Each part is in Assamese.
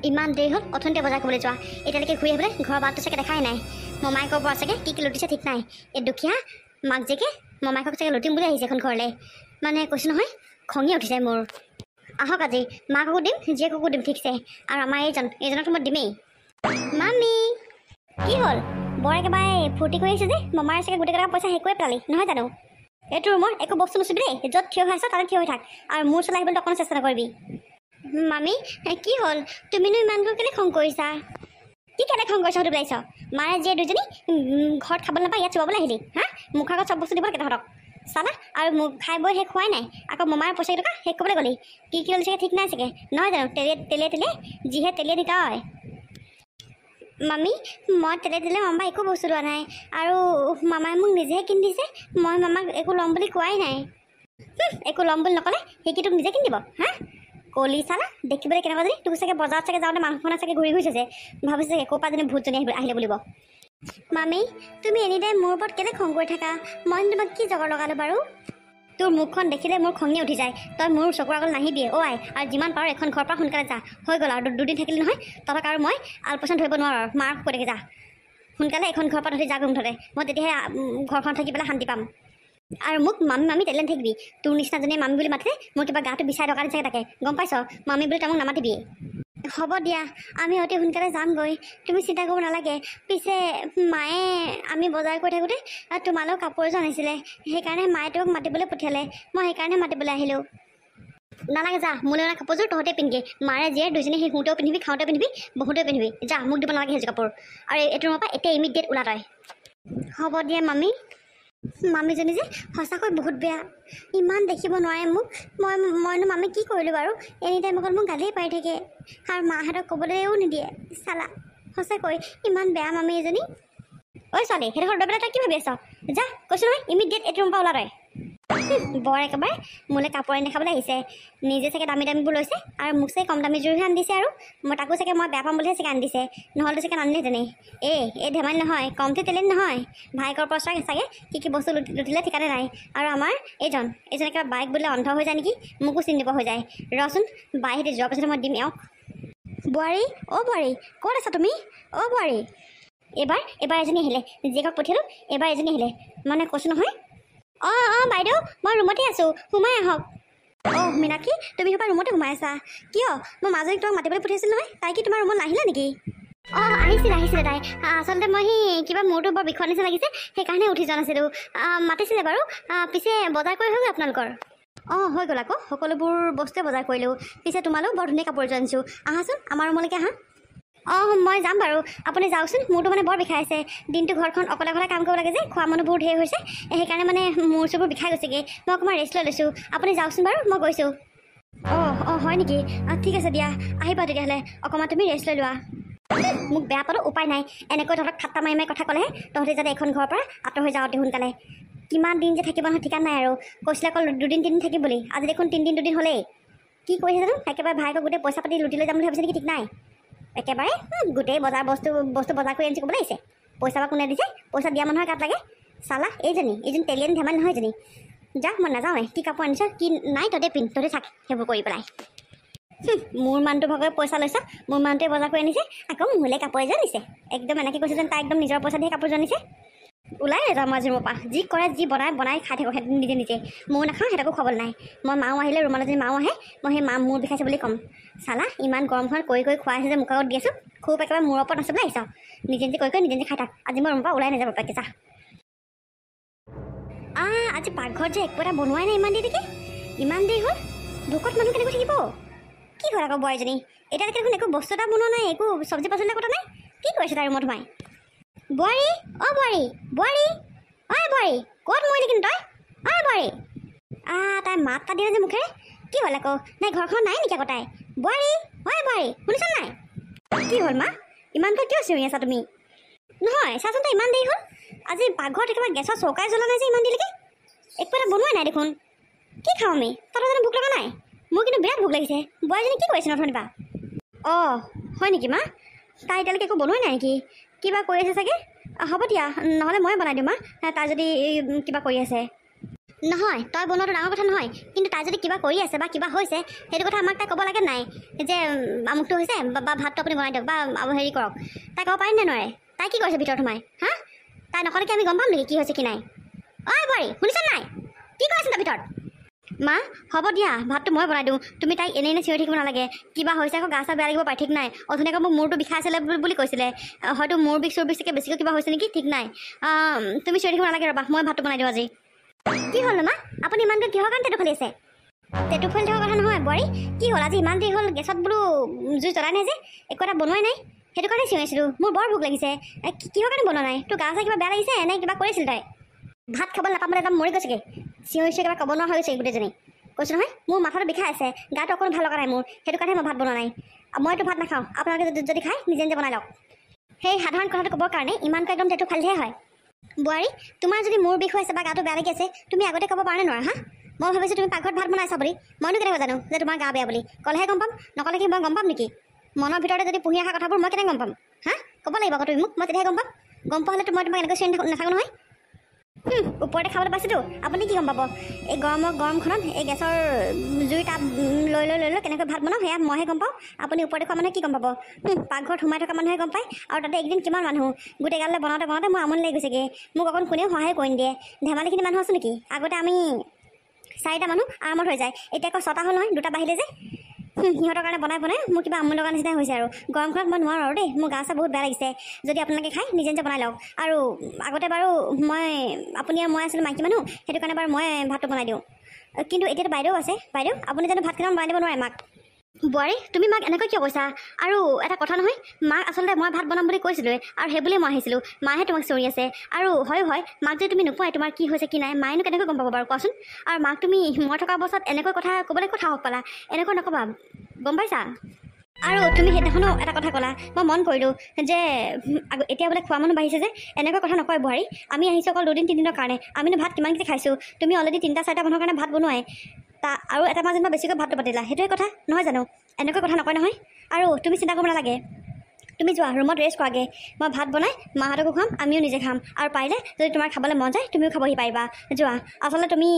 ইমান দেৰি হ'ল অথনিতে বজাৰ কৰিবলৈ যোৱা এতিয়ালৈকে ঘূৰি আহিবলৈ ঘৰৰ বাটটো চাগে দেখাই নাই মমায়েকৰ পৰা চাগে কি লুটিছে ঠিক নাই এই দুখীয়া মাক জীয়েকে মমায়েকক চাগে লুটিম বুলি আহিছে এখন ঘৰলৈ মানে কৈছোঁ নহয় খঙি উঠিছে মোৰ আহক আজি মাককো দিম জীয়েককো দিম ঠিকছে আৰু আমাৰ এইজনকতো মই দিমেই মামী কি হ'ল বৰ একেবাৰে ফূৰ্তি কৰি আছে যে মমাৰ চাগে গোটেইকেইটা পইচা শেষ কৰি পেলালি নহয় জানো এইটো ৰুমৰ একো বস্তু নুচুবি দেই য'ত থিয় হৈ আছ তাতে থিয় হৈ থাক আৰু মোৰ চলাই আহিবলৈ অকণো চেষ্টা নকৰিবি মামী কি হ'ল তুমিনো ইমানকৈ কেলৈ খং কৰিছা কি কেলৈ খং কৰিছা সুধি পেলাইছ মাৰে জীয়ে দুজনী ঘৰত খাবলৈ নাপায় ইয়াত চুৱাবলৈ আহিলি হা মুখৰ আগত চব বস্তু দিব লাগে তহঁতক চালা আৰু মোক খাই বৈ শেষ খোৱাই নাই আকৌ মমাৰ পইচা কেইটকা শেষ কৰিবলৈ গ'লি কি হ'ল চাগে ঠিক নাই চাগে নহয় জানো তেলে যিহে তেলিয়ে দিতা হয় মামী মই তেলে মামা একো বস্তু লোৱা নাই আৰু মামাই মোক নিজেহে কিনি দিছে মই মামাক একো ল'ম বুলি কোৱাই নাই একো ল'ম বুলি নক'লে সেই তোক নিজে কিনি দিব হা কলি চালা দেখিবলৈ কেনেকুৱা যদি তোক চাগে বজাৰত চাগে যাওঁতে মাংসখনত চাগে ঘূৰি ঘূৰিছে ভাবিছে চাগে ক'ৰপৰা যদি ভূতজনী আহিলে বুলিব মামী তুমি এনিটাইম মোৰ ওপৰত কেলৈ খং কৰি থাকা মই তোমাক কি জগৰ লগালোঁ বাৰু তোৰ মুখখন দেখিলে মোৰ খঙি উঠি যায় তই মোৰ চকুৰ আগত নাহিবিয়ে অ' আই আৰু যিমান পাৰ এখন ঘৰৰ পৰা সোনকালে যা হৈ গ'ল আৰু দুদিন থাকিলি নহয় তহঁতক আৰু মই আলপৈচান ধৰিব নোৱাৰোঁ আৰু মাৰ কৈ থাকে যা সোনকালে এখন ঘৰৰ পৰা ধৰি যা মুঠতে মই তেতিয়াহে ঘৰখন থাকি পেলাই শান্তি পাম আৰু মোক মামী তেলে থাকিবি তোৰ নিচিনাজনীয়ে মামী বুলি মাতিলে মোৰ কিবা গাটো বিচাৰি থকা নিচাকে তাকে গম পাইছ মামী বুলি তই মোক নামাতিবি হ'ব দিয়া আমি অতি সোনকালে যামগৈ তুমি চিন্তা কৰিব নালাগে পিছে মায়ে আমি বজাৰ কৰি থাকোঁতে তোমালৈও কাপোৰ এযোৰ আনিছিলে সেইকাৰণে মায়ে তোমাক মাতিবলৈ পঠিয়ালে মই সেইকাৰণে মাতিবলৈ আহিলোঁ নালাগে যা মোলৈ অনা কাপোৰযোৰ তহঁতে পিন্ধিবি মাৰে জীয়ে দুইজনী সেই শুওঁতেও পিন্ধিবি খাওঁতেও পিন্ধিবি বহুতেও পিন্ধিবি যা মোক দিব নালাগে সেইযোৰ কাপোৰ আৰু এইটো ৰুমৰ পৰা এতিয়া ইমিডিয়েট ওলা তই হ'ব দিয়া মামী মামীজনী যে সঁচাকৈ বহুত বেয়া ইমান দেখিব নোৱাৰে মোক মইনো মামী কি কৰিলোঁ বাৰু এনিটাইম অকল মোক গালিয়ে পাৰি থাকে আৰু মাহঁতক ক'বলৈও নিদিয়ে চালা সঁচাকৈ ইমান বেয়া মামী এজনী ঐ ছোৱালী সেইটো ঘৰত পেলাই তই কি ভাবি আছ যা কৈছোঁ নহয় ইমিডিয়েট এইটো ৰুমৰ পৰা ওলা তই বৰ একেবাৰে মোলৈ কাপোৰ আনি দেখাবলৈ আহিছে নিজে চাগে দামী দামীবোৰ লৈছে আৰু মোক চাগে কম দামী জোৰহে আনি দিছে আৰু মই তাকো চাগে মই বেয়া পাম বুলিহে চাগে আনি দিছে নহ'লেতো চাগে নানিলেহেঁতেনে এই ধেমালি নহয় কমতে তেলেন নহয় ভাইকৰ পৰা চাগে কি বস্তু লুটিলে ঠিকানে নাই আৰু আমাৰ এইজন একেবাৰে বাইক বোলে অন্ধ হৈ যায় নেকি মোকো চিনি দিব হৈ যায় ৰচোন বাইহেঁতে যোৱাৰ পিছতে মই দিম এওঁক বোৱাৰী অ' বোৱাৰী ক'ত আছা তুমি অ' বোৱাৰী এইবাৰ এজনী আহিলে জীয়েকক পঠিয়ালোঁ এইবাৰ এজনী আহিলে মানে কৈছোঁ নহয় অঁ বাইদেউ মই ৰুমতে আছোঁ সোমাই আহক অঁ মীনাক্ষী তুমি সেইবাৰ ৰুমতে সোমাই আছা কিয় মই মাজনীক তোমাক মাতিবলৈ পঠিয়াইছিলোঁ নহয় তাই কি তোমাৰ ৰুমত নাহিলে নেকি অঁ আহিছিলে তাই আচলতে মই সেই কিবা মূৰটো বৰ বিষোৱা নিচিনা লাগিছে সেইকাৰণে উঠি যোৱা নাছিলোঁ মাতিছিলে বাৰু পিছে বজাৰ কৰি হৈ গ'ল আপোনালোকৰ অঁ হৈ গ'ল আকৌ সকলোবোৰ বস্তুৱে বজাৰ কৰিলোঁ পিছে তোমালৈও বৰ ধুনীয়া কাপোৰ এযোৰ আনিছোঁ আহাচোন আমাৰ ৰুমলৈকে আহা অঁ মই যাম বাৰু আপুনি যাওকচোন মোৰতো মানে বৰ বিষাই আছে দিনটো ঘৰখন অকলে কাম কৰিব লাগে যে খোৱা মানুহবোৰ ঢেৰ হৈছে সেইকাৰণে মানে মোৰ চকুবোৰ বিষাই গৈছেগৈ মই অকণমান ৰেষ্ট লৈ লৈছোঁ আপুনি যাওকচোন বাৰু মই গৈছোঁ অঁ হয় নেকি ঠিক আছে দিয়া আহিবা তেতিয়াহ'লে অকণমান তুমি ৰেষ্ট লৈ লোৱা মোক বেয়া পালোঁ উপায় নাই এনেকৈ তহঁতক ঠাট্টা মাৰি কথা ক'লেহে তহঁতে যাতে এখন ঘৰৰ পৰা আঁতৰ হৈ যাওঁ অতি সোনকালে কিমান দিন যে থাকিব নহয় ঠিকান নাই আৰু কৈছিলে অকল দুদিন তিনিদিন থাকিম বুলি আজি দেখোন 3 দিন 2 দিন হ'লেই কি কৰিছে জানো একেবাৰে ভাইকক গোটেই পইচা পাতি লুটি লৈ যাম বুলি ভাবিছে নেকি ঠিক নাই একেবাৰে গোটেই বজাৰ বস্তু বজাৰ কৰি আনিছে ক'বলৈ আহিছে পইচা বা কোনে দিছে পইচা দিয়া মানুহৰ গাত লাগে চালা এইজনী তেলিয়ান ধেমালি নহয় এজনী যা মই নাযাওঁৱে কি কাপোৰ আনিছ কি নাই তহঁতে পিন্ধ তহঁতে থাক সেইবোৰ কৰি পেলাই মোৰ মানুহটো ভাগৰ পইচা লৈছা মোৰ মানুহটোৱে বজাৰ কৰি আনিছে আকৌ মোলৈ কাপোৰ এযোৰ আনিছে একদম এনেকৈ কৈছে যেন তাই একদম নিজৰ পইচা দিয়ে কাপোৰযোৰ আনিছে ওলাই নাযাওঁ মই ৰুমৰ পৰা যি কৰে যি বনাই খাই থাকোঁ সেইটো নিজে ময়ো নাখাওঁ সিহঁতকো খবৰ নাই মই মাও আহিলে ৰুমালত যদি মাও আহে মই সেই মা মূৰ বিষাইছে বুলি ক'ম চালা ইমান গৰমখনত কৰি খুৱাই আছে যে মুখ আগত দি আছোঁ খুব একেবাৰে মূৰৰ ওপৰত নাচিবলৈ আহিছ নিজে কৰি নিজে খাই থাক আজি মই ৰুমৰ পৰা ওলাই নাযাব পাকে চা আজি পাকঘৰত যে একো এটা বনোৱাই নাই ইমান দেৰি হ'ল ভোকত মানুহ কেনেকৈ থাকিব কি হ'ল আকৌ বোৱাৰীজনী এতিয়ালৈকে দেখোন একো বস্তু এটা বনোৱা নাই একো চব্জি পাচলি কটা নাই কি কৰিছে তাই ৰুমত সোমাই বোৱাৰী অ' বোৱাৰী ক'ত মৰিলি কিন্তু তই বোৱাৰী তাই মাত এটা দিয়ে যে মুখেৰে কি হ'ল আকৌ নাই ঘৰখন নাই নেকি আকৌ তাই বোৱাৰী শুনিছ নাই কি হ'ল মা ইমানকৈ কিয় চিঞৰি আছা তুমি নহয় চাচোন তই ইমান দেৰি হ'ল আজি পাকঘৰত একেবাৰে গেছৰ চৌকাই জ্বলা নাই যে ইমান দেৰিলৈকে একো এটা বনোৱাই নাই দেখোন কি খাওঁ আমি তহঁতৰ জানো ভোক লগা নাই মোৰ কিন্তু বিৰাট ভোক লাগিছে বোৱাৰীজনী কি কৰিছে নথনিবা অঁ হয় নেকি মা তাই এতিয়ালৈকে একো বনোৱাই নাই নেকি কিবা কৰি আছে চাগে হ'ব দিয়া নহ'লে মই বনাই দিওঁ মা তাই যদি কিবা কৰি আছে নহয় তই বনোৱাটো ডাঙৰ কথা নহয়, কিন্তু তাই যদি কিবা কৰি আছে বা কিবা হৈছে সেইটো কথা আমাক তাই ক'ব লাগে নাই যে আমুকটো হৈছে বা ভাতটো আপুনি বনাই দিয়ক বা হেৰি কৰক। তাই ক'ব পাৰিম নে নোৱাৰে? তাই কি কৰিছে ভিতৰত সোমাই? হা, তাই নকলেকে আমি গম পাম নেকি কি হৈছে কি নাই? ঐ বোৱাৰী শুনিছা নাই? কি কৰিছে তাৰ ভিতৰত? মা হ'ব দিয়া, ভাতটো মই বনাই দিওঁ, তুমি তাইক এনেই চিঞৰি থাকিব নালাগে। কিবা হৈছে আকৌ গা চা বেয়া লাগিব পাৰে ঠিক নাই। অথনিকে মোক মূৰটো বিষাইছিলে বুলি কৈছিলে, হয়তো মূৰ বিষ চুৰ বিষকে বেছিকৈ কিবা হৈছে নেকি ঠিক নাই। তুমি চিঞৰি থাকিব নালাগে, ৰ'বা মই ভাতটো বনাই দিওঁ আজি। কি হ'ল মা? আপুনি ইমানকৈ কিহৰ কাৰণে টেটু ফালি আছে? টেটু ফালি থকা কথা নহয় বোৱাৰী, কি হ'ল আজি ইমান দেৰি হ'ল গেছত বোলো জুই জ্বলাই নাই যে, একো এটা বনোৱাই নাই, সেইটো কাৰণে চিঞৰিছিলোঁ। মোৰ বৰ ভোক লাগিছে। কিহৰ কাৰণে বনোৱা নাই? তোৰ গা চা কিবা বেয়া লাগিছে নে কিবা কৰিছিল তাই? ভাত খাবলৈ নাপাবলৈ একদম মৰি গৈছেগৈ, চিঞৰি কিবা ক'ব নোৱাৰা হৈ গৈছে গোটেইজনী। কৈছোঁ নহয় মোৰ মাথাটো বিষাই আছে, গাটো অকণ ভাল লগা নাই মোৰ, সেইটো কাৰণে মই ভাত বনোৱা নাই। মইতো ভাত নাখাওঁ, আপোনালোকে যদি খায় নিজে নিজে বনাই লওক। সেই সাধাৰণ কথাটো ক'বৰ কাৰণে ইমানকৈ একদম টেটু ফালিহে হয়। বোৱাৰী তোমাৰ যদি মূৰ বিষ হৈ আছে বা গাটো বেয়া লাগি আছে তুমি আগতে ক'ব পাৰা নে নোৱাৰা? হা, মই ভাবিছোঁ তুমি পাকঘৰত ভাত বনাইছা বুলি, মইনো কেনেকৈ জানো যে তোমাৰ গা বেয়া বুলি? ক'লেহে গম পাম, নক'লে কি মই গম পাম নেকি? মনৰ ভিতৰতে যদি পুহি অহা কথাবোৰ মই কেনেকৈ গম পাম? হা, ক'ব লাগিব আকৌ তুমি মোক, মই তেতিয়াহে গম পাম। গম পোৱা হ'লেতো মই তোমাক এনেকৈ চিঞৰি নাথাকোঁ নহয়। ওপৰতে খাবলৈ পাইছোঁতো, আপুনি কি গম পাব? এই গৰমখনত এই গেছৰ জুই তাপ লৈ কেনেকৈ ভাত বনাওঁ সেয়া মইহে গম পাওঁ। আপুনি ওপৰতে খোৱা মানুহে কি গম পাব? পাকঘৰত সোমাই থকা মানুহে গম পায়, আৰু তাতে একদিন কিমান মানুহ গোটেই গালে বনাওঁতে মোৰ আমনি লাগি গৈছেগৈ। মোক অকণ কোনেও সহায় কৰি নিদিয়ে। ধেমালিখিনি মানুহ আছোঁ নেকি? আগতে আমি 4টা মানুহ আৰামত হৈ যায়, এতিয়া আকৌ 6টা হ'ল নহয়, 2টা বাঢ়িলে যে। সিহঁতৰ কাৰণে বনাই মোৰ কিবা আমনি লগা নিচিনাই হৈছে। আৰু গৰমখনত মই নোৱাৰোঁ আৰু দেই, মোৰ গা চা বহুত বেয়া লাগিছে। যদি আপোনালোকে খায় নিজে নিজে বনাই লওক। আৰু আগতে বাৰু আপুনি আৰু মই আছিলোঁ মাইকী মানুহ, সেইটো কাৰণে বাৰু মই ভাতটো বনাই দিওঁ। কিন্তু এতিয়াতো বাইদেউ আছে। বাইদেউ আপুনি জানো ভাত কেইটামান বনাই দিব নোৱাৰে মাক? বোৱাৰী তুমি মাক এনেকৈ কিয় কৈছা? আৰু এটা কথা নহয়, মাক আচলতে মই ভাত বনাম বুলি কৈছিলোঁৱে, আৰু সেই বুলিয়ে মই আহিছিলোঁ। মাহে তোমাক চিঞৰি আছে। আৰু হয় মাক যদি তুমি নোপোৱাই তোমাৰ কি হৈছে কি নাই মায়েনো কেনেকৈ গম পাব বাৰু কোৱাচোন? আৰু মাক তুমি মই থকা অৱস্থাত এনেকৈ কথা ক'বলৈ ক'ত সাহস পালা? এনেকৈ নক'বা, গম পাইছা? আৰু তুমি সেইদিনাখনো এটা কথা ক'লা, মই মন কৰিলোঁ যে এতিয়া বোলে খোৱা মানুহ বাঢ়িছে যে, এনেকুৱা কথা নকয় বোৱাৰী। আমি আহিছোঁ অকল 2-3 দিনৰ কাৰণে, আমিনো ভাত কিমানকৈ খাইছোঁ? তুমি অলৰেডি 3-4টা মানুহৰ কাৰণে ভাত বনোৱাই, আৰু এটা মাহ যেনিবা বেছিকৈ ভাতটো পাতিলা, সেইটোৱে কথা নহয় জানো? এনেকৈ কথা নকয় নহয়। আৰু তুমি চিন্তা কৰিব নালাগে, তুমি যোৱা ৰুমত ৰেষ্ট কৰাগে। মই ভাত বনাই মাহঁতকো খুৱাম, আমিও নিজে খাম। আৰু পাৰিলে যদি তোমাৰ খাবলৈ মন যায় তুমিও খাবহি পাৰিবা। যোৱা। আচলতে তুমি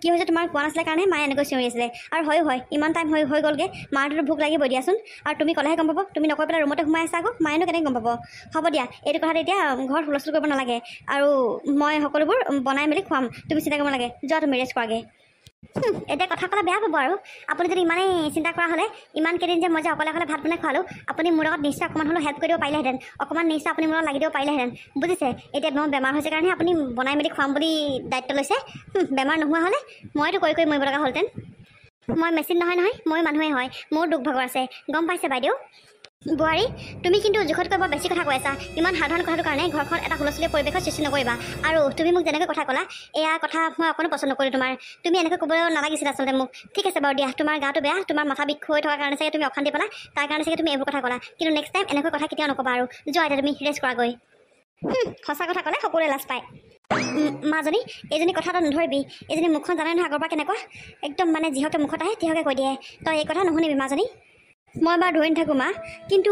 কি হৈছে তোমাৰ কোৱা নাছিলে কাৰণেহে মায়ে এনেকৈ চিঞৰি আছিলে। আৰু হয় ইমান টাইম হৈ গ'লগৈ, মাৰটোতো ভোক লাগিবই দিয়াচোন। আৰু তুমি ক'লেহে গম পাব, তুমি নকৈ পেলাই ৰুমতে সোমাই আছা আকৌ, মায়েনো কেনেকৈ গম পাব? হ'ব দিয়া, এইটো কথাত এতিয়া ঘৰত হুলস্থুল কৰিব নালাগে। আৰু মই সকলোবোৰ বনাই মেলি খুৱাম, তুমি চিন্তা কৰিব নালাগে। যোৱা তুমি ৰেষ্ট কৰাগে। এতিয়া কথা ক'লে বেয়া পাব। আৰু আপুনি যদি ইমানেই চিন্তা কৰা হ'লে, ইমান কেইদিন যে মই যে অকলে ভাত বনাই খোৱালোঁ, আপুনি মোৰ লগত নিশ্চয় অকণমান হ'লেও হেল্প কৰি দিব পাৰিলেহেঁতেন, অকণমান নিশ্চয় আপুনি মোৰ লগত লাগি দিব পাৰিলেহেঁতেন, বুজিছে? এতিয়া মোৰ বেমাৰ হৈছে কাৰণেহে আপুনি বনাই মেলি খুৱাম বুলি দায়িত্ব লৈছে। বেমাৰ নোহোৱা হ'লে মইতো কৰি মৰিব লগা হ'লহেঁতেন। মই মেচিন নহয়, মই মানুহে হয়, মোৰ দুখ ভাগৰ আছে, গম পাইছে বাইদেউ? বোৱাৰী তুমি কিন্তু জোখতকৈ বৰ বেছি কথা কৈ আছা। ইমান সাধাৰণ কথাটোৰ কাৰণে ঘৰখন এটা হুলস্থুলীয়া পৰিৱেশৰ সৃষ্টি নকৰিবা। আৰু তুমি মোক যেনেকৈ কথা ক'লা, এয়া কথা মই অকণো পচন্দ নকৰিলোঁ তোমাৰ। তুমি এনেকৈ ক'ব নালাগিছিল আচলতে মোক। ঠিক আছে বাৰু দিয়া, তোমাৰ গাটো বেয়া, তোমাৰ মাথা বিষ হৈ থকাৰ কাৰণে চাগে তুমি অশান্তি পালা, তাৰ কাৰণে চাগে তুমি এইবোৰ কথা ক'লা। কিন্তু নেক্সট টাইম এনেকৈ কথা কেতিয়াও নক'বা। আৰু যোৱা এতিয়া তুমি ৰেষ্ট কৰাগৈ। সঁচা কথা ক'লে সকলোৱে লাজ পায়। মাজনী এইজনী কথাটো নধৰিবি, এইজনী মুখখন জানে নহয় আগৰ পৰা কেনেকুৱা, একদম মানে যিহকে মুখত আহে তিহকে কৈ দিয়ে। তই এই কথা নুশুনিবি মাজনী। মই বাৰু ধৰি নাথাকোঁ মা, কিন্তু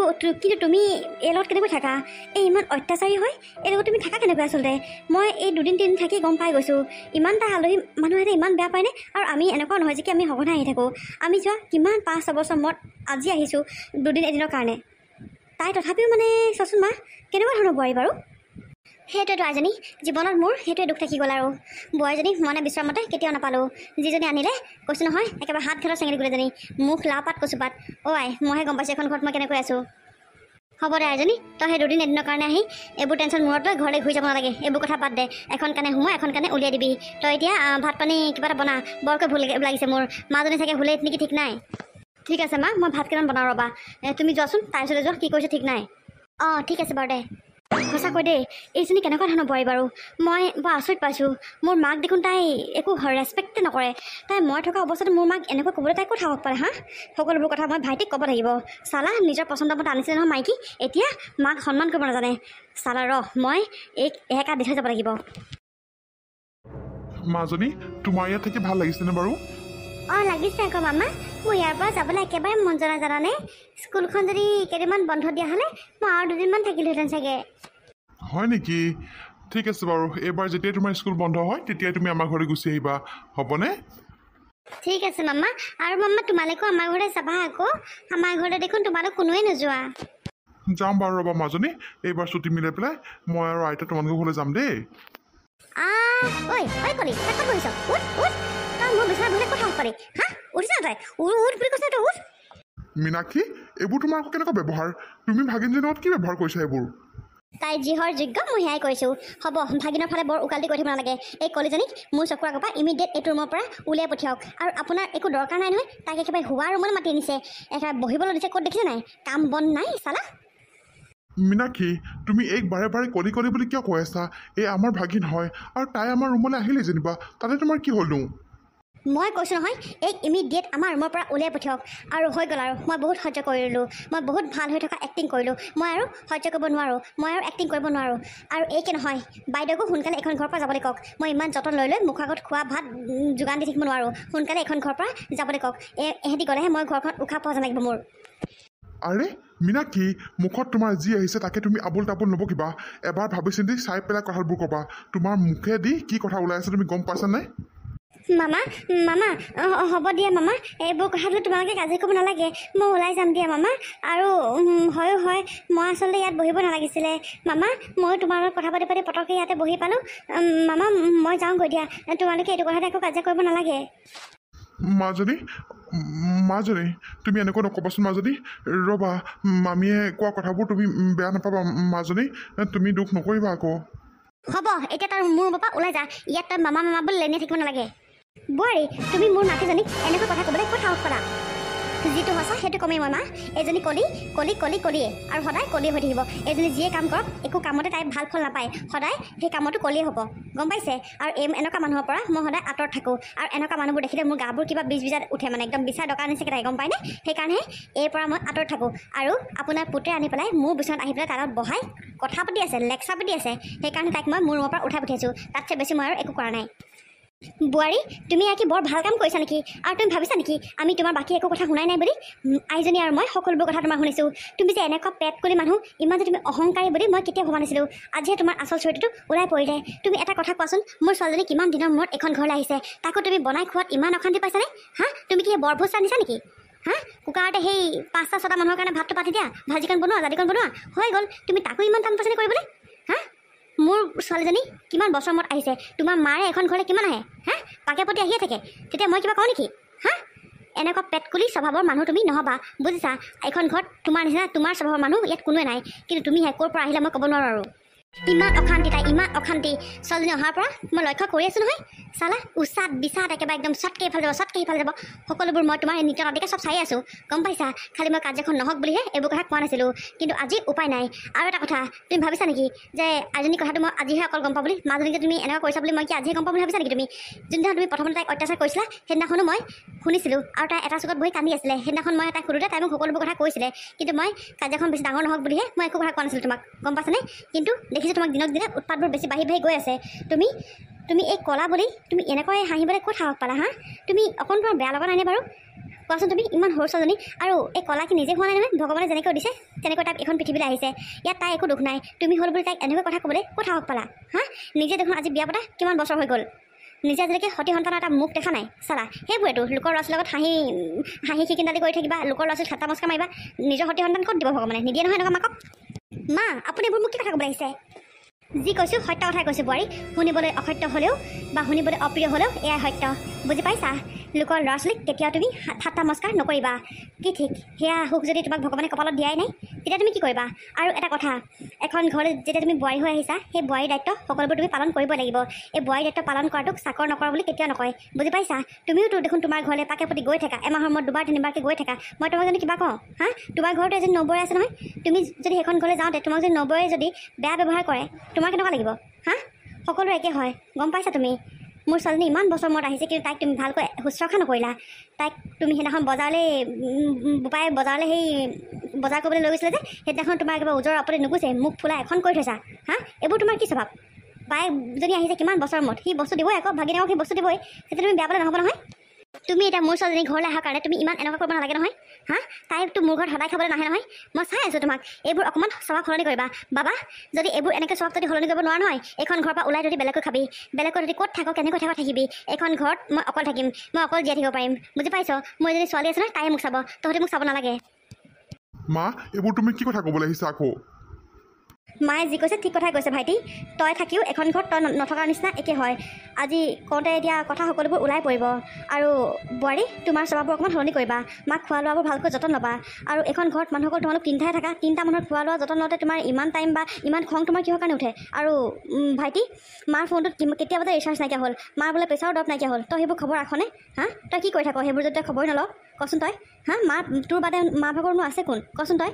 তুমি এই লগত কেনেকৈ থাকা? এই ইমান অত্যাচাৰী হয়, এই লগত তুমি থাকা কেনেকৈ আচলতে? মই এই 2-3 দিন থাকি গম পাই গৈছোঁ, ইমান এটা আলহী মানুহ আহিলে ইমান বেয়া পায়নে? আৰু আমি এনেকুৱা নহয় যে কি আমি সঘনাই আহি থাকোঁ। আমি যোৱা কিমান 5-6 বছৰ মূৰত আজি আহিছোঁ 2 দিন এদিনৰ কাৰণে। তাই তথাপিও মানে চোৱাচোন মা, কেনেকুৱা ধৰণৰ বোৱাৰী বাৰু? সেইটোৱেতো আইজনী, জীৱনত মোৰ সেইটোৱে দুখ থাকি গ'ল। আৰু বোৱাৰীজনী মনে বিচৰা মতে কেতিয়াও নাপালোঁ। যিজনী আনিলে কৈছোঁ নহয়, একেবাৰে হাত ঘেলৰ চেঙেলী গোটেইজনী, মুখ লাওপাত কচুপাত। আই মইহে গম পাইছোঁ এখন ঘৰত মই কেনেকৈ আছোঁ। হ'ব দে আইজনী, তই সেই 2 দিন এদিনৰ কাৰণে আহি এইবোৰ টেনশ্যন মূৰত লৈ ঘৰলৈ ঘূৰি যাব নালাগে। এইবোৰ কথা বাদ দে, এখন কাণে সোমোৱা এখন কাণে উলিয়াই দিবি। তই এতিয়া ভাত পানী কিবা এটা বনা, বৰকৈ ভুল লাগিছে মোৰ। মাজনী চাগে ভুলে নেকি ঠিক নাই। ঠিক আছে মা, মই ভাত কেইটামান বনাওঁ ৰ'বা। তুমি যোৱাচোন, তাইৰ ওচৰলৈ যোৱা, কি কৰিছে ঠিক নাই। অঁ ঠিক আছে বাৰু দে। সঁচাকৈ দেই, এইজনী কেনেকুৱা ধৰণৰ বোৱাৰী বাৰু? মই বৰ আচৰিত পাইছোঁ। মোৰ মাক দেখোন তাই একো ৰেচপেক্টে নকৰে। তাই মই থকা অৱস্থাত মোৰ মাক এনেকৈ ক'বলৈ তাই ক'ত সাহস পালে? হা, সকলোবোৰ কথা মই ভাইটিক ক'ব লাগিব। চালা নিজৰ পচন্দৰ মতে আনিছিলে নহয় মাইকী, এতিয়া মাক সন্মান কৰিব নাজানে। চালা মই একা দি থৈ যাব লাগিব। মাজনী তোমাৰ ইয়াত থাকি ভাল লাগিছেনে বাৰু? অঁ লাগিছে আকৌ মামা, মোৰ ইয়াৰ পৰা যাবলৈ একেবাৰে মন যোৱা নাই জানানে। স্কুলখন যদি কেইদিনমান বন্ধ দিয়া হ'লে মই আৰু 2 দিনমান থাকিলোহেঁতেন চাগে। হয় নেকি? ঠিক আছে বাৰু এইবাৰ যেতিয়াই তোমাৰ স্কুল বন্ধ হয় তেতিয়াই তুমি আমাৰ ঘৰলৈ গুচি আহিবা হ'বনে ঠিক আছে মামা আৰু মামা তোমালোকেও আমাৰ ঘৰলৈ যাবা আকৌ আমাৰ ঘৰলৈ দেখোন তোমালোক কোনোৱে নোযোৱা যাম বাৰু ৰ'বা মাজনী এইবাৰ ছুটি মিলাই পেলাই মই আৰু আইতা তোমালোকৰ ঘৰলৈ যাম দেই ঐ কলি তই ক'ত বহিছ উঠ তই মোৰ বিচনাত বহি কথা পাৰি হা উঠিছ তই উঠ বুলি কৈছ তই উঠ মীনাক্ষী এইবোৰ তোমাৰ আকৌ কেনেকুৱা ব্যৱহাৰ তুমি ভাগিনজনীৰ লগত কি ব্যৱহাৰ কৰিছা এইবোৰ তাই যিহৰ যোগ্য মই সেয়াই কৰিছোঁ হ'ব ভাগিনৰ ফালে বৰ উকালটি কৰি থাকিব নালাগে এই কলিজনীক মোৰ চকুৰ আগৰ পৰা ইমিডিয়েট এইটো ৰুমৰ পৰা উলিয়াই পঠিয়াওক আৰু আপোনাৰ একো দৰকাৰ নাই নহয় তাক একেবাৰে শোৱা ৰুমলৈ মাতি আনিছে একেবাৰে বহিবলৈ দিছে ক'ত দেখিছে নাই কাম বন নাই চালা মীনাক্ষী তুমি এইক বাৰে বাৰে কলি বুলি কিয় কৈ আছা এই আমাৰ ভাগিন হয় আৰু তাই আমাৰ ৰুমলৈ আহিলে যেনিবা তাতে তোমাৰ কি হ'লনো মই কৈছোঁ নহয় এইক ইমিডিয়েট আমাৰ ৰুমৰ পৰা উলিয়াই পঠিয়াওক আৰু হৈ গ'ল আৰু মই বহুত সহ্য কৰিলোঁ মই বহুত ভাল হৈ থকা এক্টিং কৰিলোঁ মই আৰু সহ্য কৰিব নোৱাৰোঁ মই আৰু এক্টিং কৰিব নোৱাৰোঁ আৰু এইকে নহয় বাইদেউকো সোনকালে এখন ঘৰৰ পৰা যাবলৈ কওক মই ইমান যতন লৈ মুখ আগত খোৱা ভাত যোগান দি থাকিব নোৱাৰোঁ সোনকালে এখন ঘৰৰ পৰা যাবলৈ কওক এহেঁতি গ'লেহে মই ঘৰখন উশাহ পোৱা যেন লাগিব মোৰ আৰে মীনাক্ষী মুখত তোমাৰ যি আহিছে তাকে তুমি আবোল তাবোল নবকিবা এবাৰ ভাবি চিন্তি চাই পেলাই কথাবোৰ ক'বা তোমাৰ মুখেদি কি কথা ওলাই আছে তুমি গম পাইছা নাই মামা হ'ব দিয়া মামা এইবোৰ কথাটো তোমালোকে কাজি কৰিব নালাগে মই ওলাই যাম দিয়া মামা আৰু হয় মই আচলতে ইয়াত বহিব নালাগিছিলে মামা মই তোমাৰ লগত কথা পাতি পটককৈ ইয়াতে বহি পালোঁ মামা মই যাওঁগৈ দিয়া তোমালোকে এইটো কথাতে একো কাজিয়া কৰিব নালাগে মাজনী তুমি এনেকুৱা নক'বাচোন মাজনী ৰ'বা মামীয়ে কোৱা কথাবোৰ তুমি বেয়া নাপাবা মাজনী তুমি দুখ নকৰিবা আকৌ হ'ব এতিয়া তাৰ মোৰ বাপা ওলাই যা ইয়াত তই মামা বুলি লেনিয়াই থাকিব নালাগে বোৱাৰী তুমি মোৰ নাতিজনীক এনেকৈ কথা ক'বলৈ ক'ত সাহস পালা যিটো সঁচা সেইটো কমেই মই মা এজনী কলিয়ে আৰু সদায় কলিয়ে হৈ থাকিব এজনী যিয়ে কাম কৰক একো কামতে তাই ভাল ফল নাপায় সদায় সেই কামতো কলিয়ে হ'ব গম পাইছে আৰু এনেকুৱা মানুহৰ পৰা মই সদায় আঁতৰত থাকোঁ আৰু এনেকুৱা মানুহবোৰ দেখিলে মোৰ গাবোৰ কিবা বিজাত উঠে মানে একদম বিচাৰ দৰকাৰ নিচিনাকৈ তাই গম পায়নে সেইকাৰণে এই পৰা মই আঁতৰত থাকোঁ আৰু আপোনাৰ পুত্ৰে আনি পেলাই মোৰ বিচনাত আহি পেলাই তাৰ লগত বহাই কথা পাতি আছে লেকচাৰ পাতি আছে সেইকাৰণে তাইক মই মোৰ ৰুমৰ পৰা উঠাই পঠিয়াইছোঁ তাতছে বেছি মই আৰু একো কৰা নাই বোৱাৰী তুমি ইয়াকে বৰ ভাল কাম কৰিছা নেকি আৰু তুমি ভাবিছা নেকি আমি তোমাৰ বাকী একো কথা শুনাই নাই বুলি আইজনী আৰু মই সকলোবোৰ কথা তোমাৰ শুনিছোঁ তুমি যে এনেকুৱা পেট কৰি মানুহ ইমান যে তুমি অহংকাৰী বুলি মই কেতিয়াও ভবা নাছিলোঁ আজিহে তোমাৰ আচল চৰিত্ৰটো ওলাই পৰিলে তুমি এটা কথা কোৱাচোন মোৰ ছোৱালীজনী কিমান দিনৰ মূৰত এখন ঘৰলৈ আহিছে তাকো তুমি বনাই খোৱাত ইমান অশান্তি পাইছানে হা তুমি কি বৰভোজ ৰান্ধিছা নেকি হা কুকাৰতে সেই 5-6টা মানুহৰ কাৰণে ভাতটো পাতি দিয়া ভাজিকণ বনোৱা দালিকণ বনোৱা হৈ গ'ল তুমি তাকো ইমান টান পাইছানে কৰিবলৈ হা মোৰ ছোৱালীজনী কিমান বছৰ মূৰত আহিছে তোমাৰ মাৰে এখন ঘৰলৈ কিমান আহে হা পাকে প্ৰতি আহিয়ে থাকে তেতিয়া মই কিবা কওঁ নেকি হা এনেকুৱা পেটকুলি স্বভাৱৰ মানুহ তুমি নহ'বা বুজিছা এখন ঘৰত তোমাৰ নিচিনা তোমাৰ স্বভাৱৰ মানুহ ইয়াত কোনোৱে নাই কিন্তু তুমিহে ক'ৰ পৰা আহিলে মই ক'ব নোৱাৰোঁ আৰু ইমান অশান্তি তাই ইমান অশান্তি ছোৱালীজনী অহাৰ পৰা মই লক্ষ্য কৰি আছোঁ নহয় চালা উচাত বিচাত একেবাৰে একদম চটকৈ ইফালে যাব সকলোবোৰ মই তোমাৰ নৃত্য নাটিকা চব চাই আছোঁ গম পাইছা খালি মই কাৰ্যখন নহওক বুলিহে এইবোৰ কথা কোৱা নাছিলোঁ কিন্তু আজি উপায় নাই আৰু এটা কথা তুমি ভাবিছা নেকি যে আজিনী কথাটো মই আজিহে অকল গম পাওঁ বুলি মাজনীকে তুমি এনেকুৱা কৰিছা বুলি মই কি আজিহে গম পাওঁ বুলি ভাবিছা নেকি তুমি যোনদিনা তুমি প্ৰথমতে তাইক অত্যাচাৰ কৰিছিলা সেইদিনাখনো মই শুনিছিলোঁ আৰু তাই এটা চুকত বহি কান্দি আছিলে সেইদিনাখন মই তাইক সুধোতে তাই মোক সকলোবোৰ কথা কৈছিলে কিন্তু মই কাৰ্যখন বেছি ডাঙৰ নহওক বুলিহে মই একো কথা কোৱা নাছিলোঁ তোমাক গম পাইছানে কিন্তু দেখিছোঁ তোমাক দিনক দিনে উৎপাতবোৰ বেছি বাঢ়ি গৈ আছে তুমি এই কলা বুলি তুমি এনেকৈ হাঁহিবলৈ ক'ত সাহস পালা হা তুমি অকণ তোমাৰ বেয়া লগা নাইনে বাৰু কোৱাচোন তুমি ইমান সৰু ছোৱালীজনী আৰু এই কলা কি নিজে হোৱা নাই নহয় ভগৱানে যেনেকৈ দিছে তেনেকৈ তাইক এখন পৃথিৱীলৈ আহিছে ইয়াত তাই একো দুখ নাই তুমি হ'ল বুলি তাইক এনেকৈ কথা ক'বলৈ ক'ত সাহস পালা হা নিজে দেখোন আজি বিয়া পতা কিমান বছৰ হৈ গ'ল নিজে আজিলৈকে সতি সন্তানৰ এটা মুখ দেখা নাই চালা সেইবোৰেতো লোকৰ ল'ৰা ছোৱালীৰ লগত হাঁহি খিকিন্দালি কৰি থাকিবা লোকৰ ল'ৰা ছোৱালী ঠাট্টা মস্কাৰ মাৰিবা নিজৰ সতি সন্তান ক'ত দিব ভগৱানে নিদিয়ে নহয় এনেকুৱা মাকক মা আপুনি এইবোৰ মোক কি কথা ক'বলৈ আহিছে যি কৈছোঁ সত্য কথাই কৈছোঁ বোৱাৰী শুনিবলৈ অসত্য হ'লেও বা শুনিবলৈ অপ্ৰিয় হ'লেও এয়াই সত্য বুজি পাইছা লোকৰ ল'ৰা ছোৱালীক কেতিয়াও তুমি ঠাট্টা মস্কাৰ নকৰিবা কি ঠিক সেয়া সুখ যদি তোমাক ভগৱানে কপালত দিয়াই নাই তেতিয়া তুমি কি কৰিবা আৰু এটা কথা এখন ঘৰলৈ যেতিয়া তুমি বোৱাৰী হৈ আহিছা সেই বোৱাৰীৰ দায়িত্ব সকলোবোৰ তুমি পালন কৰিবই লাগিব এই বোৱাৰীৰ দায়িত্ব পালন কৰাটোক চাকৰ নকৰা বুলি কেতিয়াও নকয় বুজি পাইছা তুমিওতো দেখোন তোমাৰ ঘৰলৈ পাকে প্ৰতি গৈ থাকা এমাহৰ মূৰত 2-3বাৰকৈ গৈ থাকা মই তোমাক যদি কিবা কওঁ হা তোমাৰ ঘৰতো এজনী নবৌৱে আছে নহয় তুমি যদি সেইখন ঘৰলৈ যাওঁতে তোমাক যদি নবৌৱে যদি বেয়া ব্যৱহাৰ কৰে তোমাৰ কেনেকুৱা লাগিব হা সকলো একে হয় গম পাইছা তুমি মোৰ ছোৱালীজনী ইমান বছৰ মূৰত আহিছে কিন্তু তাইক তুমি ভালকৈ শুশ্ৰূষা নকৰিলা তাইক তুমি সেইদিনাখন বোপাই বজাৰলৈ সেই বজাৰ কৰিবলৈ লৈ গৈছিলে যে সেইদিনাখন তোমাৰ কিবা ওজৰ আপত্তি নুগুছে মুখ ফুলাই এখন কৰি থৈছা হা এইবোৰ তোমাৰ কি স্বভাৱ বাই যদি আহিছে কিমান বছৰ মূৰত সি বস্তু দিবই আকৌ ভাগিনাকক সেই বস্তু দিবই তেতিয়া তুমি বেয়া পালে নহ'ব নহয় তুমি এতিয়া মোৰ ছোৱালীজনী ঘৰলৈ অহাৰ কাৰণে তুমি ইমান এনেকুৱা কৰিব নালাগে নহয় হা তাইতো মোৰ ঘৰত সদায় খাবলৈ নাহে নহয় মই চাই আছোঁ তোমাক এইবোৰ অকণমান স্বভাৱ সলনি কৰিবা বাবা যদি এইবোৰ এনেকৈ স্বভাৱ যদি সলনি কৰিব নোৱাৰা নহয় এইখন ঘৰৰ পৰা ওলাই যদি বেলেগকৈ খাবি বেলেগকৈ যদি ক'ত থাক কেনেকৈ থাক থাকিবি এইখন ঘৰত মই অকল থাকিম মই অকল জীয়াই থাকিব পাৰিম বুজি পাইছ মোৰ এজনী ছোৱালী আছে নহয় তাই মোক চাব তহঁতি মোক চাব নালাগে মা এইবোৰ তুমি কি কথা ক'বলৈ আহিছা আকৌ মায়ে যি কৈছে ঠিক কথাই কৈছে ভাইটি তই থাকিও এখন ঘৰত তই নথকাৰ নিচিনা একে হয় আজি কওঁতে এতিয়া কথা সকলোবোৰ ওলাই পৰিব আৰু বোৱাৰী তোমাৰ স্বভাৱবোৰ অকণমান সলনি কৰিবা মাক খোৱা লোৱাবোৰ ভালকৈ যতন ল'বা আৰু এখন ঘৰত মানুহসকল তোমালোক তিনিটাই থাকা তিনিটা মানুহৰ খোৱা লোৱা যতন লওঁতে তোমাৰ ইমান টাইম বা ইমান খং তোমাৰ কিহৰ কাৰণে উঠে আৰু ভাইটি মাৰ ফোনটোত কেতিয়াবাতে ৰিচাৰ্জ নাইকিয়া হ'ল মাৰ বোলে প্ৰেছাৰৰ দৰৱ নাইকিয়া হ'ল তই সেইবোৰ খবৰ ৰাখনে হা তই কি কৰি থাক সেইবোৰ যদি তই খবৰে নলওঁ কচোন তই হা মা তোৰ বাদে মা ভাগৰনো আছে কোন কচোন তই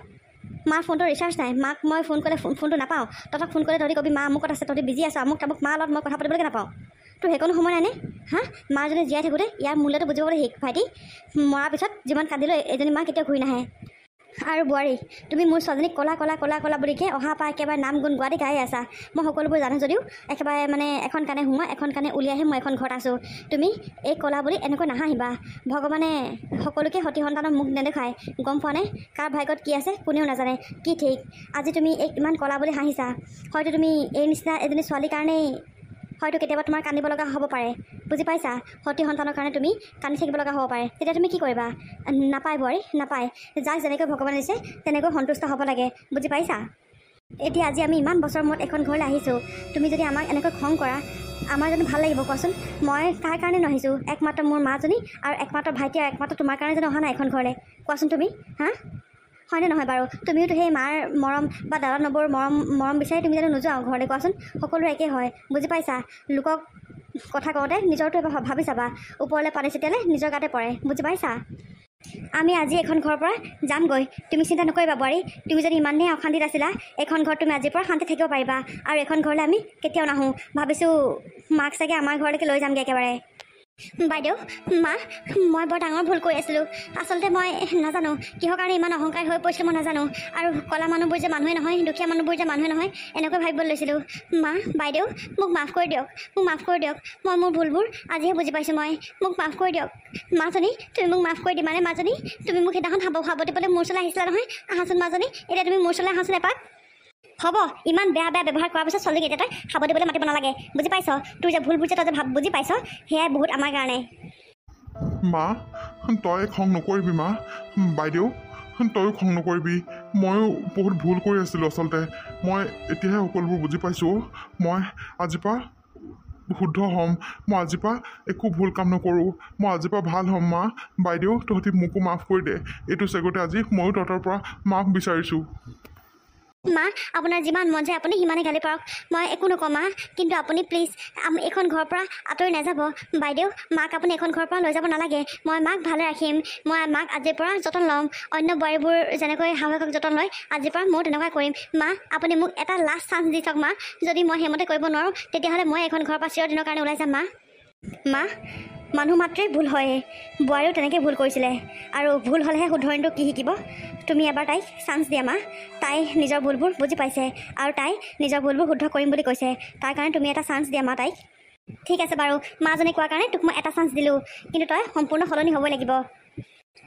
মাৰ ফোনটো ৰিচাৰ্জ নাই মাক মই ফোন কৰিলে ফোনটো নাপাওঁ তহঁতক ফোন কৰিলে তহঁতি কবি মা আমুকত আছে তহঁতি বিজি আছ আমুক তামুক মাৰ লগত মই কথা পাতিবলৈকে নাপাওঁ তোৰ সেইকণো সময় নাইনে হা মা যদি জীয়াই থাকোঁতে ইয়াৰ মূল্যটো বুজিবলৈ শিক ভাইটি মৰাৰ পিছত যিমান কান্দিলোঁ এজনী মা কেতিয়াও ঘূৰি নাহে আৰু বোৱাৰী তুমি মোৰ ছোৱালীজনীক ক'লা ক'লা ক'লা ক'লা বুলিকে অহা পৰা একেবাৰে নাম গুণ গুৱাহাটী গাই আছা মই সকলোবোৰ জানো যদিও একেবাৰে মানে এখন কাণে সোমোৱা এখন কাণে উলিয়াইহে মই এখন ঘৰত আছোঁ তুমি এই ক'লা বুলি এনেকৈ নাহাঁহিবা ভগৱানে সকলোকে সতি সন্তানৰ মুখ নেদেখায় গম পোৱা নাই কাৰ ভাগ্যত কি আছে কোনেও নাজানে কি ঠিক আজি তুমি এই ইমান ক'লা বুলি হাঁহিছা হয়তো তুমি এই নিচিনা এজনী ছোৱালীৰ কাৰণেই হয়তো কেতিয়াবা তোমাৰ কান্দিব লগা হ'ব পাৰে বুজি পাইছা সতি সন্তানৰ কাৰণে তুমি কান্দি থাকিব লগা হ'ব পাৰে তেতিয়া তুমি কি কৰিবা নাপায় বোৱাৰী নাপায় যাক যেনেকৈ ভগৱানে দিছে তেনেকৈ সন্তুষ্ট হ'ব লাগে বুজি পাইছা এতিয়া আজি আমি ইমান বছৰ মূৰত এখন ঘৰলৈ আহিছোঁ তুমি যদি আমাক এনেকৈ খং কৰা আমাৰ জানো ভাল লাগিব কোৱাচোন মই কাৰ কাৰণে নাহিছোঁ একমাত্ৰ মোৰ মাজনী আৰু একমাত্ৰ ভাইটি আৰু একমাত্ৰ তোমাৰ কাৰণে জানো অহা নাই এখন ঘৰলৈ কোৱাচোন তুমি হা হয়নে নহয় বাৰু তুমিওতো সেই মাৰ মৰম বা দাদা নবৌৰ মৰম বিচাৰি তুমি জানো নোযোৱা ঘৰলৈ কোৱাচোন সকলো একেই হয় বুজি পাইছা লোকক কথা কওঁতে নিজৰটো এবাৰ ভাবি চাবা ওপৰলৈ পানী ছটিয়ালে নিজৰ গাতে পৰে বুজি পাইছা আমি আজি এখন ঘৰৰ পৰা যামগৈ তুমি চিন্তা নকৰিবা বোৱাৰী তুমি যদি ইমানেই অশান্তিত আছিলা এখন ঘৰত তুমি আজিৰ পৰা শান্তি থাকিব পাৰিবা আৰু এখন ঘৰলৈ আমি কেতিয়াও নাহোঁ ভাবিছোঁ মাক চাগে আমাৰ ঘৰলৈকে লৈ যামগৈ একেবাৰে বাইদেউ মা মই বৰ ডাঙৰ ভুল কৰি আছিলোঁ আচলতে মই নাজানো কিহৰ কাৰণে ইমান অহংকাৰ হৈ পৰিছিলোঁ মই নাজানো আৰু ক'লা মানুহবোৰ যে মানুহে নহয় দুখীয়া মানুহবোৰ যে মানুহে নহয় এনেকৈ ভাবিব লৈছিলোঁ মা বাইদেউ মোক মাফ কৰি দিয়ক মোক মাফ কৰি দিয়ক মই মোৰ ভুলবোৰ আজিহে বুজি পাইছোঁ মই মোক মাফ কৰি দিয়ক মাজনী তুমি মোক মাফ কৰি দিবানে মাজনী তুমি মোক সেইদিনাখন সাৱটিবলৈ মোৰ ওচৰলৈ আহিছিলা নহয় আহাচোন মাজনী এতিয়া তুমি মোৰ ওচৰলৈ আহাচোন এপাক হ'ব ইমান বেয়া বেয়া ব্যৱহাৰ কৰাৰ পিছত ছোৱালীক এতিয়া তই খাব দিবলৈ মাতিব নালাগে বুজি পাইছ তোৰ যে ভুলবোৰ যে তই যে বুজি পাইছ সেয়াই বহুত আমাৰ কাৰণে মা তই খং নকৰিবি মা বাইদেউ তয়ো খং নকৰিবি ময়ো বহুত ভুল কৰি আছিলোঁ আচলতে মই এতিয়াহে সকলোবোৰ বুজি পাইছোঁ মই আজিৰ পৰা শুদ্ধ হ'ম মই আজিৰ পৰা একো ভুল কাম নকৰোঁ মই আজিৰ পৰা ভাল হ'ম মা বাইদেউ তহঁতি মোকো মাফ কৰি দে এইটো চেগতে আজি ময়ো তহঁতৰ পৰা মাফ বিচাৰিছোঁ মা আপোনাৰ যিমান মন যায় আপুনি সিমানেই গালি পাৰক মই একো নকওঁ মা কিন্তু আপুনি প্লিজ এইখন ঘৰৰ পৰা আঁতৰি নাযাব বাইদেউ মাক আপুনি এখন ঘৰৰ পৰা লৈ যাব নালাগে মই মাক ভালে ৰাখিম মই মাক আজিৰ পৰা যতন ল'ম অন্য বোৱাৰীবোৰ যেনেকৈ শাহুৱেকক যতন লয় আজিৰ পৰা ময়ো তেনেকুৱা কৰিম মা আপুনি মোক এটা লাষ্ট চান্স দি চাওক মা যদি মই সেইমতে কৰিব নোৱাৰোঁ তেতিয়াহ'লে মই এখন ঘৰৰ পৰা চিৰদিনৰ কাৰণে ওলাই যাম মা মানুহ মাত্ৰেই ভুল হয় বোৱাৰীও তেনেকৈ ভুল কৰিছিলে আৰু ভুল হ'লেহে শুধৰণিটো কি শিকিব তুমি এবাৰ তাইক চান্স দিয়া মা তাই নিজৰ ভুলবোৰ বুজি পাইছে আৰু তাই নিজৰ ভুলবোৰ শুদ্ধ কৰিম বুলি কৈছে তাৰ কাৰণে তুমি এটা চান্স দিয়া মা তাইক ঠিক আছে বাৰু মাজনী কোৱাৰ কাৰণে তোক মই এটা চান্স দিলোঁ কিন্তু তই সম্পূৰ্ণ সলনি হ'বই লাগিব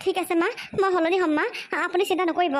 ঠিক আছে মা মই সলনি হ'ম মা আপুনি চিন্তা নকৰিব